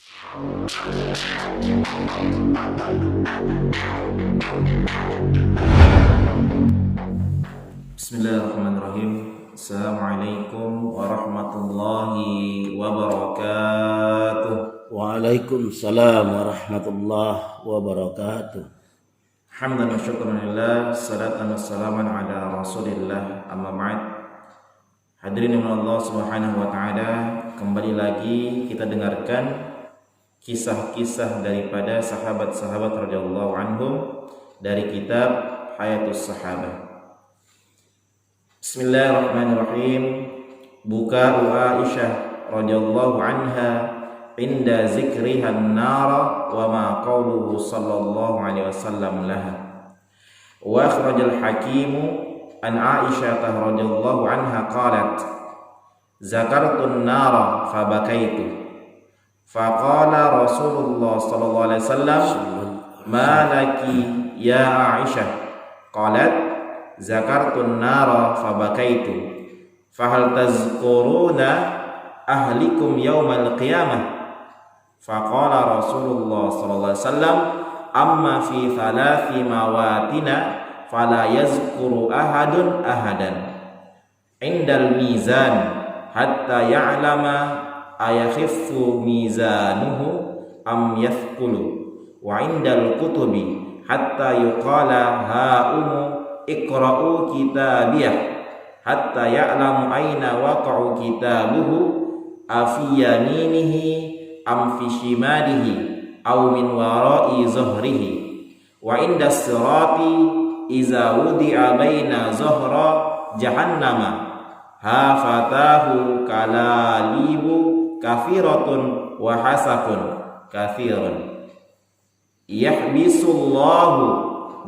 Bismillahirrahmanirrahim. Assalamualaikum warahmatullahi wabarakatuh. Waalaikumsalam warahmatullahi wabarakatuh. Hamdan wa syukran lillah, salatan wassalaman ala rasulillah, amma ba'd. Hadirin yang Allah subhanahu wa ta'ala, kembali lagi kita dengarkan kisah-kisah daripada sahabat-sahabat radhiyallahu anhum dari kitab Hayatus Sahabah. Bismillahirrahmanirrahim. Buka'u Aisyah radhiyallahu anha inda zikriha an-nara wa ma qawluhu sallallahu alaihi wasallam laha. Wa akhrajal Hakim an Aisyah radhiyallahu anha qalat zakartu an-nara fabakaitu faqala Rasulullah sallallahu alaihi wasallam ma laki ya Aisyah qalat zakartu an-nara fabakaitu fahal tazkuruna ahlikum yawmal qiyamah faqala Rasulullah sallallahu alaihi wasallam amma fi thalathi mawatina fala yazkuru ahadun ahadan indal mizan hatta ya'lama ayakhiffu mizanuhu am yathqulu wa indal kutubi hatta yuqala ha'umu iqra'u kitabiyah hatta ya'lamu aina waqa'u kitabuhu afi yaminihi am fi shimalihi aw min wara'i zuhrihi wa inda sirati iza wudi'a baina zuhra jahannama hafatahu kalalibu kafiratun wa hasakun kathirun yahbisullahu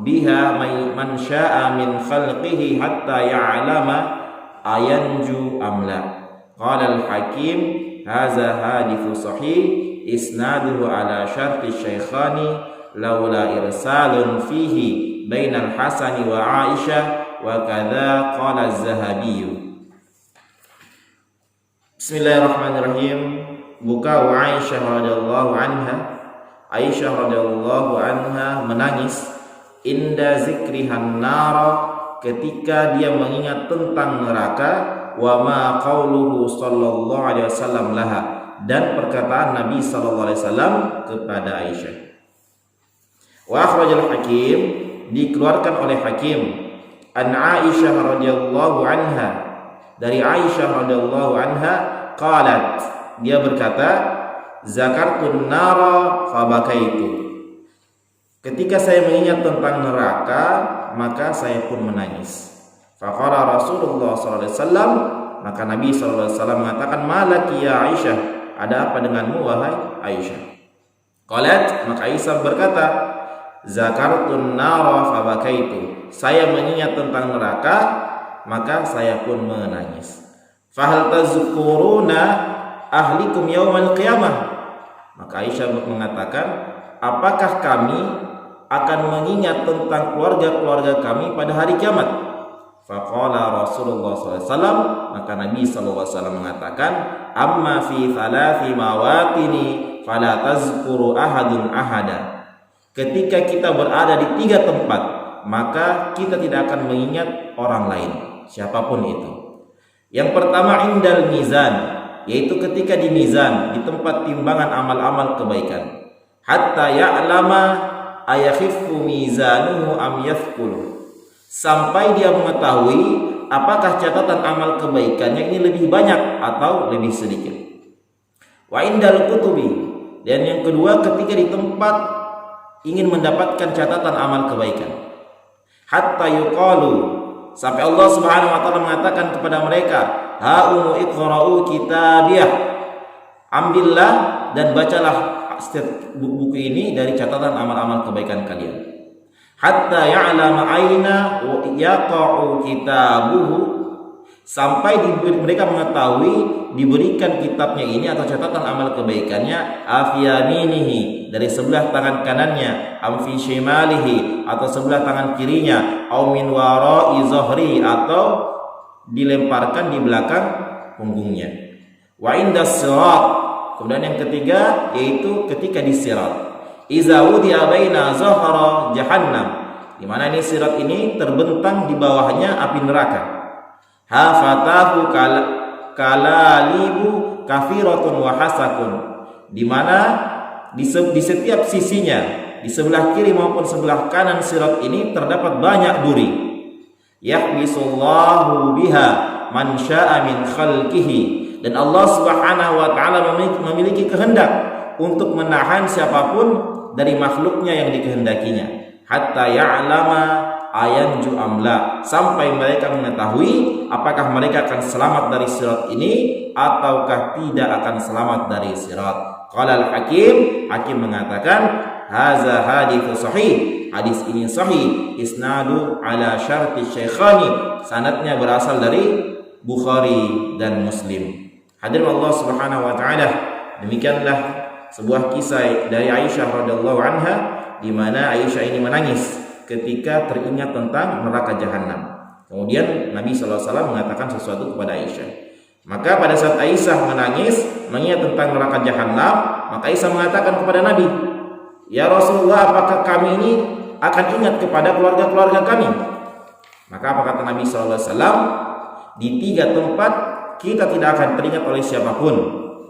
biha man sya'a min khalqihi hatta ya'lama ayanju amla. Qala al-Hakim hadza hadithu sahih isnaduhu ala syarti syaikhani laula irsalun fihi bainal Hasan wa Aisyah wa kadza qala az-Zahabi. Bismillahirrahmanirrahim. Buka Aisyah radhiyallahu anha. Aisyah radhiyallahu anha menangis inda zikrihan nara, ketika dia mengingat tentang neraka, wa ma qauluhu sallallahu alaihi wasallam laha, dan perkataan Nabi sallallahu alaihi wasallam kepada Aisyah. Wa akhrajal Hakim, dikeluarkan oleh Hakim an Aisyah radhiyallahu anha, dari Aisyah radhiyallahu anha qalat, dia berkata zakartun nara fabakaitu, ketika saya mengingat tentang neraka maka saya pun menangis. Faqala Rasulullah sallallahu alaihi wasallam, maka Nabi sallallahu alaihi wasallam mengatakan malaki ya Aisyah, ada apa denganmu wahai Aisyah? Qalat, maka Aisyah berkata zakartun nara fabakaitu, saya mengingat tentang neraka maka saya pun menangis. Fahal tazkuruna ahlikum yaumal qiyamah, maka Aisyah mengatakan apakah kami akan mengingat tentang keluarga-keluarga kami pada hari kiamat? Faqala Rasulullah SAW, maka Nabi SAW mengatakan amma fi thalathi mawatini fala tazkuru ahadun ahada, ketika kita berada di 3 tempat maka kita tidak akan mengingat orang lain, siapapun itu. Yang pertama indal mizan, yaitu ketika di mizan, di tempat timbangan amal-amal kebaikan. Hatta ya'lama ayakhiffu mizanuhu am yathqulu, sampai dia mengetahui apakah catatan amal kebaikannya ini lebih banyak atau lebih sedikit. Wa indal kutubi, dan yang kedua ketika di tempat ingin mendapatkan catatan amal kebaikan. Hatta yuqalu, sampai Allah Subhanahu wa taala mengatakan kepada mereka ha'umu iqra'u kitabiyah, ambillah dan bacalah buku ini dari catatan amal-amal kebaikan kalian. Hatta ya'lama aina yaqa'u kitabuhu, sampai mereka mengetahui diberikan kitabnya ini atau catatan amal kebaikannya afiyaminihi, dari sebelah tangan kanannya, amfi shimalihi, atau sebelah tangan kirinya, au min wara'i zuhri, atau dilemparkan di belakang punggungnya. Wa indas sirat, Kemudian yang ketiga yaitu ketika di sirat. Iza wudi'a baina zahara jahannam, di mana ini sirat ini terbentang di bawahnya api neraka. Hafatahu kalalibu kafiratun wa hasakun, di mana di setiap sisinya, di sebelah kiri maupun sebelah kanan sirat ini terdapat banyak duri. Yahbisullahu biha man syaa min khalqihi, dan Allah Subhanahu wa taala memiliki kehendak untuk menahan siapapun dari makhluknya yang dikehendakinya. Hatta ya'lama ayanju amla, sampai mereka mengetahui apakah mereka akan selamat dari sirat ini ataukah tidak akan selamat dari sirat. Qala al-Hakim, Hakim mengatakan haza haditsu sahih, hadis ini sahih, isnadu ala syarti syaikhani, sanadnya berasal dari Bukhari dan Muslim. Hadirin Allah Subhanahu wa taala, demikianlah sebuah kisah dari Aisyah radhiyallahu anha, di mana Aisyah ini menangis ketika teringat tentang neraka jahanam. Kemudian Nabi SAW mengatakan sesuatu kepada Aisyah. Maka pada saat Aisyah mengingat tentang neraka jahanam, maka Aisyah mengatakan kepada Nabi, "Ya Rasulullah, apakah kami ini akan ingat kepada keluarga-keluarga kami?" Maka apa kata Nabi SAW? Di 3 tempat kita tidak akan teringat oleh siapapun,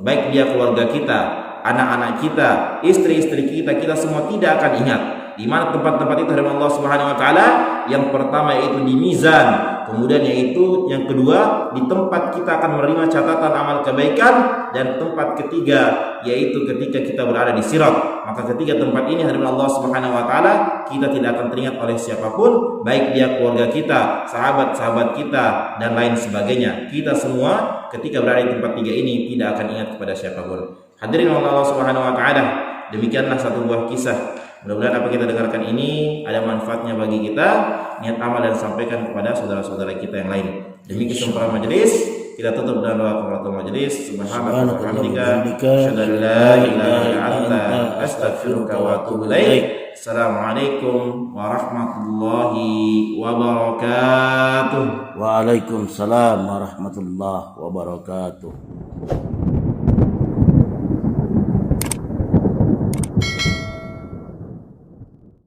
baik dia keluarga kita, anak-anak kita, istri-istri kita semua tidak akan ingat. Di mana tempat-tempat itu dari Allah Subhanahu wa taala? Yang pertama yaitu di mizan, kemudian yaitu yang kedua di tempat kita akan menerima catatan amal kebaikan, dan tempat ketiga yaitu ketika kita berada di sirat. Maka ketiga tempat ini dari Allah Subhanahu wa taala kita tidak akan teringat oleh siapapun, baik dia keluarga kita, sahabat-sahabat kita dan lain sebagainya. Kita semua ketika berada di tempat 3 ini tidak akan ingat kepada siapapun. Hadirin Allah Subhanahu wa taala, demikianlah satu buah kisah. Mudah-mudahan apa kita dengarkan ini ada manfaatnya bagi kita, niat amal dan sampaikan kepada saudara-saudara kita yang lain. Demi kesempurnaan majelis, kita tutup dengan doa kafaratul majelis. Subhanallah wa bihamdika, asyhadu an la ilaha illa anta, astaghfiruka wa atubu ilaik. Assalamualaikum warahmatullahi wabarakatuh. Waalaikumsalam warahmatullahi wabarakatuh.